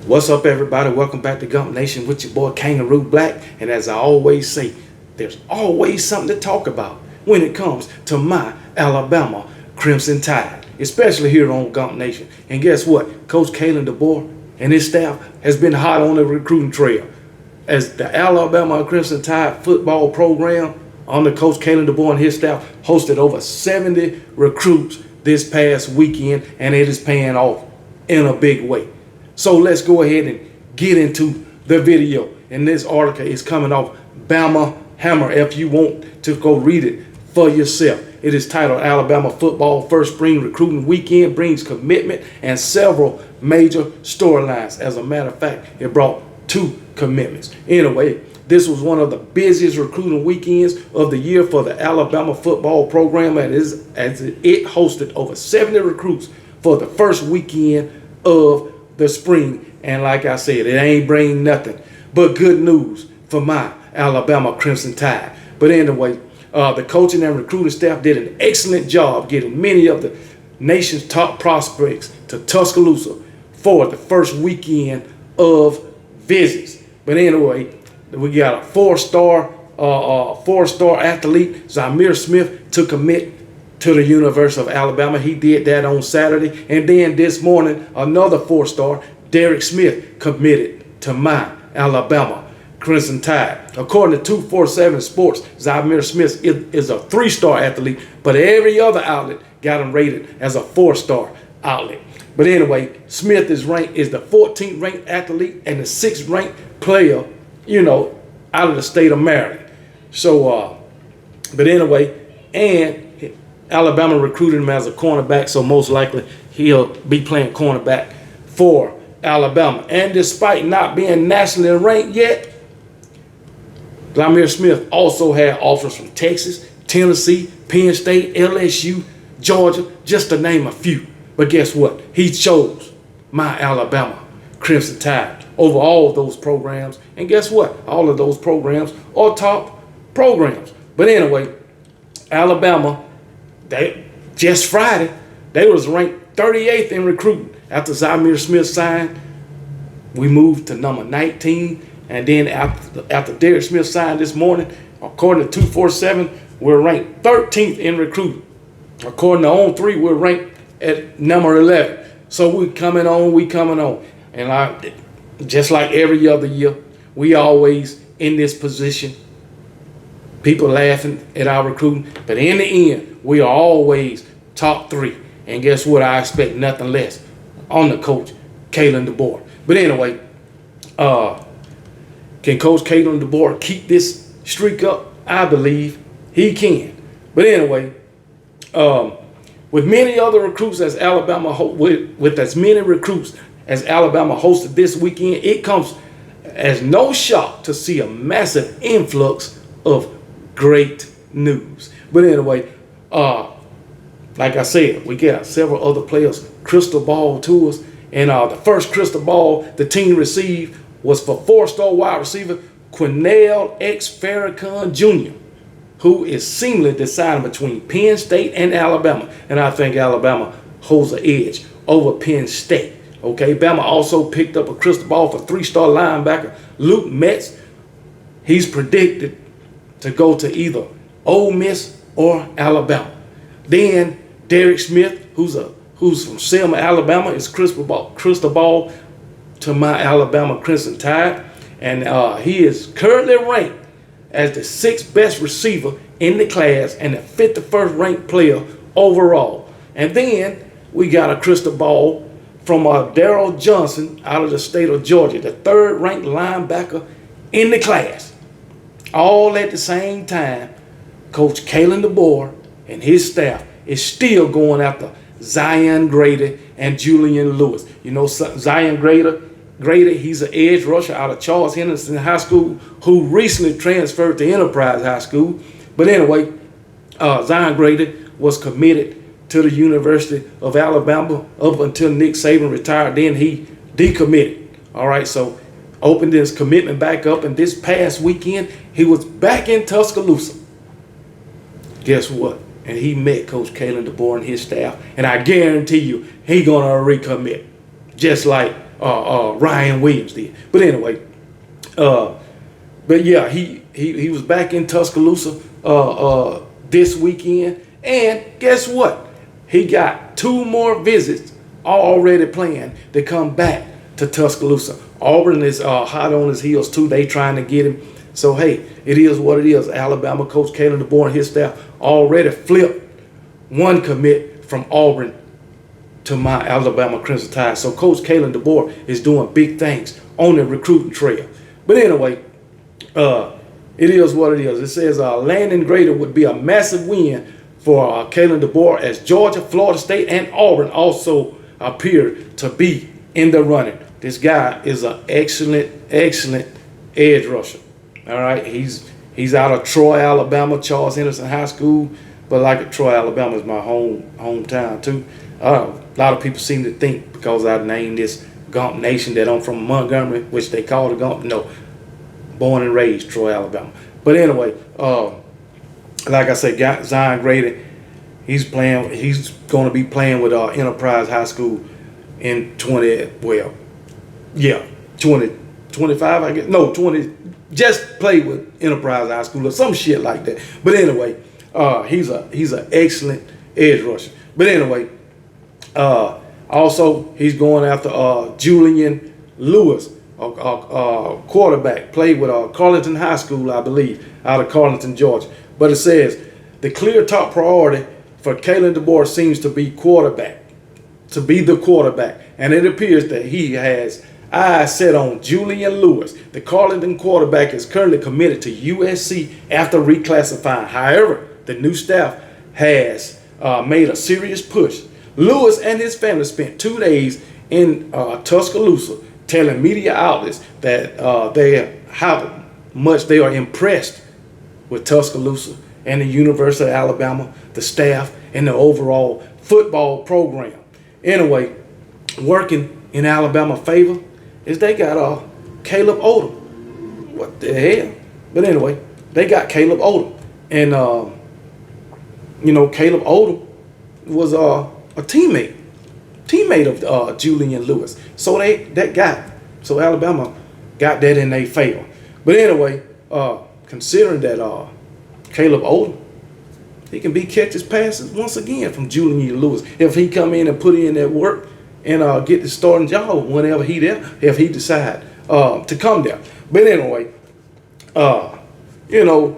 What's up, everybody? Welcome back to Gump Nation with your boy Kangaroo Black. And as I always say, there's always something to talk about when it comes to my Alabama Crimson Tide, especially here on Gump Nation. And guess what? Coach Kalen Deboer and his staff has been hot on the recruiting trail. As the Alabama Crimson Tide football program under Coach Kalen Deboer and his staff hosted over 70 recruits this past weekend, and it is paying off in a big way. So let's go ahead and get into the video. And this article is coming off Bama Hammer if you want to go read it for yourself. It is titled Alabama Football First Spring Recruiting Weekend Brings Commitment and Several Major Storylines. As a matter of fact, it brought 2 commitments. Anyway, this was one of the busiest recruiting weekends of the year for the Alabama football program, as it hosted over 70 recruits for the first weekend of the spring. And like I said, it ain't bringing nothing but good news for my Alabama Crimson Tide. But anyway, the coaching and recruiting staff did an excellent job getting many of the nation's top prospects to Tuscaloosa for the first weekend of visits. But anyway, we got a four-star athlete, Zamir Smith, to commit to the University of Alabama. He did that on Saturday. And then this morning, another 4-star, Derek Smith, committed to my Alabama Crimson Tide. According to 247 Sports, Zamir Smith is a 3-star athlete, but every other outlet got him rated as a 4-star outlet. But anyway, Smith is the 14th ranked athlete and the 6th ranked player, out of the state of Maryland. So, but anyway, and Alabama recruited him as a cornerback, so most likely he'll be playing cornerback for Alabama. And despite not being nationally ranked yet, Zamir Smith also had offers from Texas, Tennessee, Penn State, LSU, Georgia, just to name a few. But guess what? He chose my Alabama Crimson Tide over all of those programs. And guess what? All of those programs are top programs. But anyway, Alabama, just Friday, they was ranked 38th in recruiting. After Zamir Smith signed, we moved to number 19. And then after Derek Smith signed this morning, according to 247, we're ranked 13th in recruiting. According to On3, we're ranked at number 11. So we coming on. And just like every other year, we always in this position. People laughing at our recruiting, but in the end, we are always top 3. And guess what? I expect nothing less on the coach, Kalen Deboer. But anyway, can Coach Kalen Deboer keep this streak up? I believe he can. But anyway, with many other recruits as Alabama, with as many recruits as Alabama hosted this weekend, it comes as no shock to see a massive influx of great news. But anyway, like I said, we got several other players crystal ball to us. And the first crystal ball the team received was for 4-star wide receiver Quinnell X. Farrakhan Jr., who is seemingly deciding between Penn State and Alabama. And I think Alabama holds an edge over Penn State. Okay, Bama also picked up a crystal ball for 3-star linebacker Luke Metz. He's predicted to go to either Ole Miss or Alabama. Then Derek Smith, who's from Selma, Alabama, is crystal ball to my Alabama Crimson Tide. And he is currently ranked as the 6th best receiver in the class and the 51st ranked player overall. And then we got a crystal ball from Darrell Johnson out of the state of Georgia, the 3rd ranked linebacker in the class. All at the same time, Coach Kalen Deboer and his staff is still going after Zion Grady and Julian Lewis. Zion Grady, he's an edge rusher out of Charles Henderson High School who recently transferred to Enterprise High School. But anyway, Zion Grady was committed to the University of Alabama up until Nick Saban retired. Then he decommitted. All right, so opened his commitment back up, and this past weekend he was back in Tuscaloosa. Guess what? And he met Coach Kalen Deboer and his staff, and I guarantee you he gonna recommit, just like Ryan Williams did. But anyway, but yeah, he was back in Tuscaloosa this weekend, and guess what? He got 2 more visits already planned to come back to Tuscaloosa. Auburn is hot on his heels too. They trying to get him. So hey, it is what it is. Alabama coach Kalen Deboer and his staff already flipped 1 commit from Auburn to my Alabama Crimson Tide. So Coach Kalen Deboer is doing big things on the recruiting trail. But anyway, it is what it is. It says Landon Grader would be a massive win for Kalen Deboer, as Georgia, Florida State, and Auburn also appear to be in the running. This guy is an excellent edge rusher. All right, he's out of Troy, Alabama, Charles Henderson High School. But like Troy, Alabama is my hometown too. A lot of people seem to think because I named this Gump Nation that I'm from Montgomery, which they call the Gump. No, born and raised Troy, Alabama. But anyway, like I said, Zion Grady, he's going to be playing with Enterprise High School in 2025, I guess. No, 20. Just play with Enterprise High School or some shit like that. But anyway, he's an excellent edge rusher. But anyway, also he's going after Julian Lewis, quarterback, played with Carleton High School, I believe, out of Carleton, Georgia. But it says the clear top priority for Kalen Deboer seems to be the quarterback. And it appears that he has eyes set on Julian Lewis. The Carleton quarterback is currently committed to USC after reclassifying. However, the new staff has made a serious push. Lewis and his family spent 2 days in Tuscaloosa telling media outlets that how much they are impressed with Tuscaloosa and the University of Alabama, the staff, and the overall football program. Anyway, working in Alabama favor is they got Caleb Odom. What the hell? But anyway, they got Caleb Odom. And, Caleb Odom was a teammate of Julian Lewis. So so Alabama got that in their favor. But anyway, considering that Caleb Odom, he can be catches passes once again from Julian Lewis if he come in and put in that work and get the starting job whenever he there, if he decide to come there. But anyway,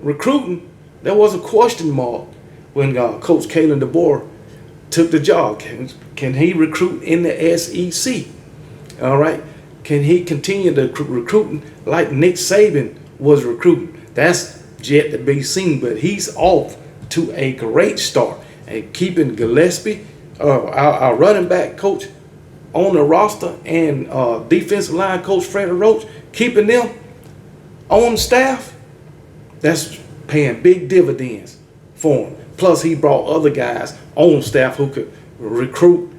recruiting, there was a question mark when Coach Kalen Deboer took the job. Can he recruit in the SEC? All right. Can he continue the recruiting like Nick Saban was recruiting? That's yet to be seen, but he's off to a great start. And keeping Gillespie, our running back coach, on the roster, and defensive line coach Freddie Roach, keeping them on staff, that's paying big dividends for him. Plus, he brought other guys on staff who could recruit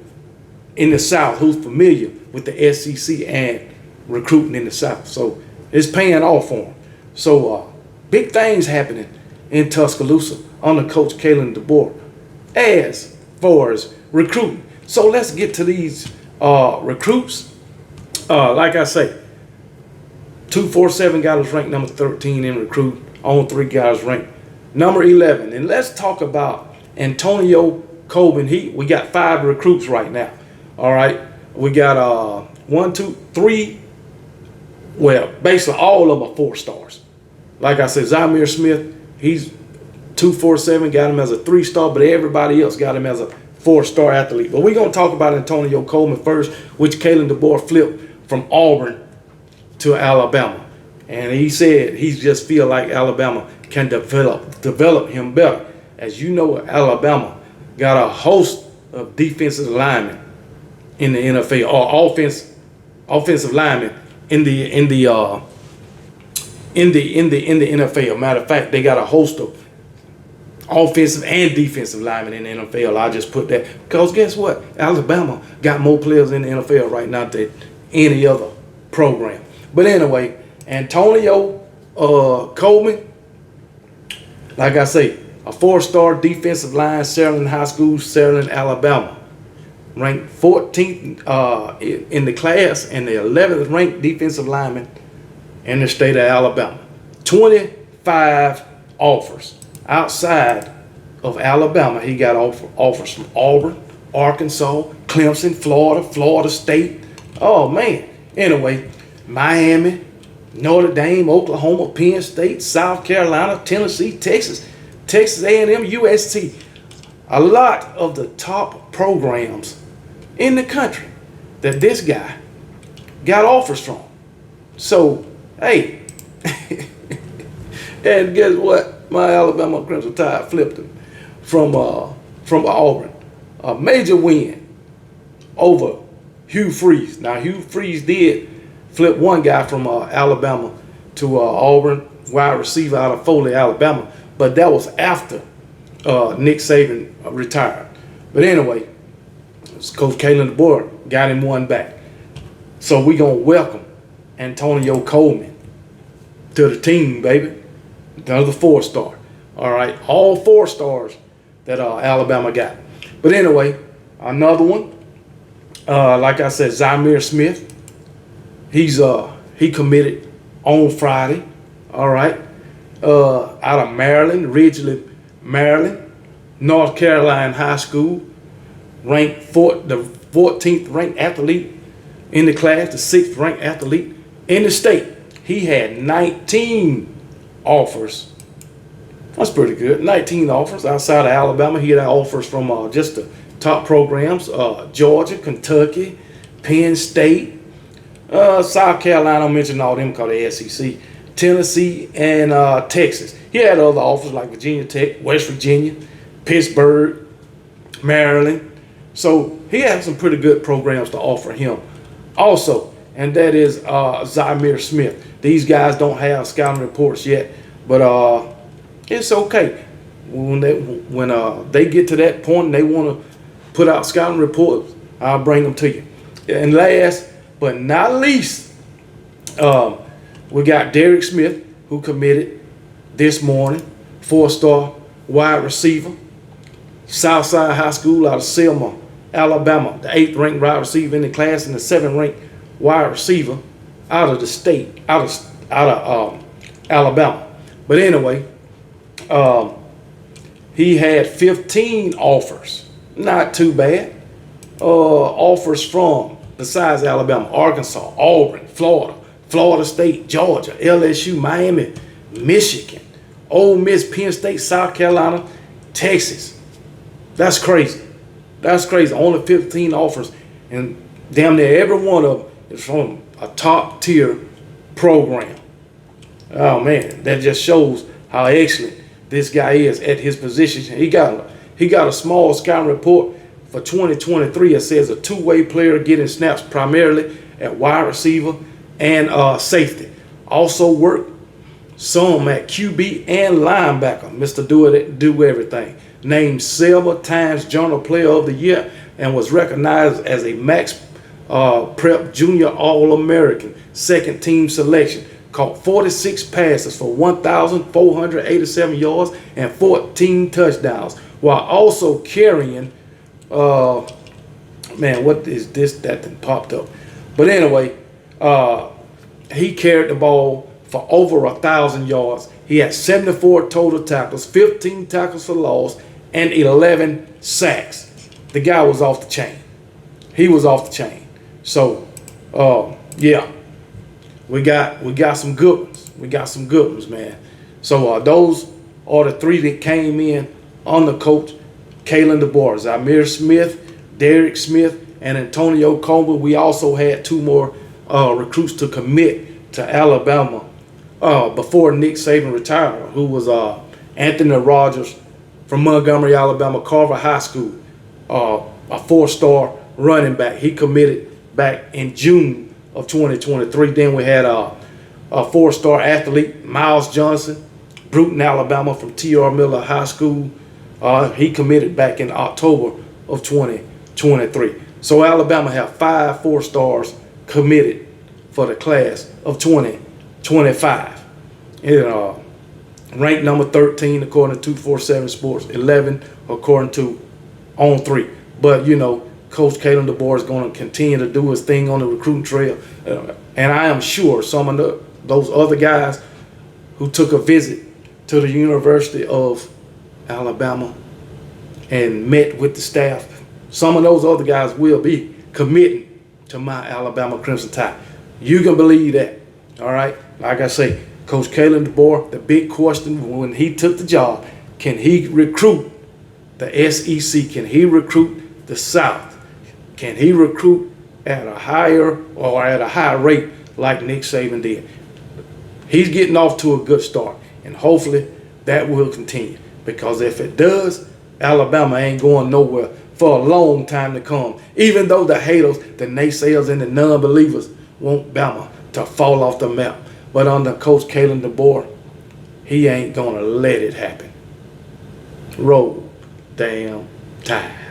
in the South, who's familiar with the SEC and recruiting in the South. So it's paying off for him. So big things happening in Tuscaloosa under Coach Kalen Deboer as far as recruiting. So let's get to these recruits. Like I say, 247 got us ranked number 13 in recruit. On 3 guys ranked number 11. And let's talk about Antonio Coleman. We got 5 recruits right now. All right, we got 1, 2, 3. Well, basically all of them are 4 stars. Like I said, Zamir Smith, he's 247, got him as a 3-star, but everybody else got him as a 4-star athlete. But we're going to talk about Antonio Coleman first, which Kalen Deboer flipped from Auburn to Alabama. And he said he just feel like Alabama can develop him better. As you know, Alabama got a host of defensive linemen in the NFL, or offensive linemen in the NFL. Matter of fact, they got a host of offensive and defensive linemen in the NFL. I just put that because guess what? Alabama got more players in the NFL right now than any other program. But anyway, Antonio Coleman, like I say, a 4-star defensive line, Saraland High School, Saraland, Alabama. ranked 14th in the class, and the 11th ranked defensive lineman in the state of Alabama. 25 offers outside of Alabama. He got offers from Auburn, Arkansas, Clemson, Florida, Florida State. Oh man. Anyway, Miami, Notre Dame, Oklahoma, Penn State, South Carolina, Tennessee, Texas, Texas A&M, USC. A lot of the top programs in the country that this guy got offers from. So, hey, and guess what? My Alabama Crimson Tide flipped him from Auburn. A major win over Hugh Freeze. Now, Hugh Freeze did flip one guy from Alabama to Auburn, wide receiver out of Foley, Alabama. But that was after Nick Saban retired. But anyway, Coach Kalen Deboer got him one back. So we're going to welcome Antonio Coleman to the team, baby. Another 4-star. All right, all 4 stars that Alabama got. But anyway, another one, like I said, Zymir Smith. He committed on Friday. All right, out of Maryland, Ridgely, Maryland, North Carolina High School, ranked the 14th ranked athlete in the class, the 6th ranked athlete in the state. He had 19 offers. That's pretty good. 19 offers outside of Alabama. He had offers from just the top programs: Georgia, Kentucky, Penn State, South Carolina. I mentioned all them called the SEC. Tennessee and Texas. He had other offers like Virginia Tech, West Virginia, Pittsburgh, Maryland. So he had some pretty good programs to offer him also, and that is Zymir Smith. These guys don't have scouting reports yet, but it's okay. When they get to that point and they want to put out scouting reports, I'll bring them to you. And last but not least, we got Derek Smith, who committed this morning, 4-star wide receiver, Southside High School out of Selma, Alabama, the 8th ranked wide receiver in the class and the 7th ranked wide receiver out of the state, out of Alabama. But anyway, he had 15 offers, not too bad. Offers from, besides Alabama, Arkansas, Auburn, Florida, Florida State, Georgia, LSU, Miami, Michigan, Ole Miss, Penn State, South Carolina, Texas. That's crazy. That's crazy. Only 15 offers, and damn near every one of them is from a top tier program. Oh man, that just shows how excellent this guy is at his position. He got a small scouting report for 2023. It says a two-way player getting snaps primarily at wide receiver and safety. Also worked some at QB and linebacker. Mr. Do Everything. Named several times Journal Player of the Year and was recognized as a Max Prep Junior All-American second team selection. Caught 46 passes for 1,487 yards and 14 touchdowns, while also carrying, man, what is this that then popped up? But anyway, he carried the ball for over 1,000 yards. He had 74 total tackles, 15 tackles for loss, and 11 sacks. The guy was off the chain. He was off the chain. So, yeah. We got some good ones. We got some good ones, man. So those are the 3 that came in under Coach Kalen Deboer. Zymir Smith, Derek Smith, and Antonio Coleman. We also had 2 more recruits to commit to Alabama before Nick Saban retired, who was Anthony Rogers from Montgomery, Alabama, Carver High School, a 4-star running back. He committed back in June of 2023. Then we had a 4-star athlete, Miles Johnson, Bruton, Alabama, from T.R. Miller High School. He committed back in October of 2023. So Alabama have 5 4-stars committed for the class of 2025. It ranked number 13 according to 247 Sports, 11 according to On3. But you know, Coach Kalen Deboer is going to continue to do his thing on the recruiting trail. And I am sure some of those other guys who took a visit to the University of Alabama and met with the staff, some of those other guys will be committing to my Alabama Crimson Tide. You can believe that. All right? Like I say, Coach Kalen Deboer, the big question when he took the job, can he recruit the SEC? Can he recruit the South? Can he recruit at a higher or at a high rate like Nick Saban did? He's getting off to a good start, and hopefully that will continue, because if it does, Alabama ain't going nowhere for a long time to come, even though the haters, the naysayers, and the non-believers want Bama to fall off the map. But under Coach Kalen Deboer, he ain't going to let it happen. Roll damn Tide.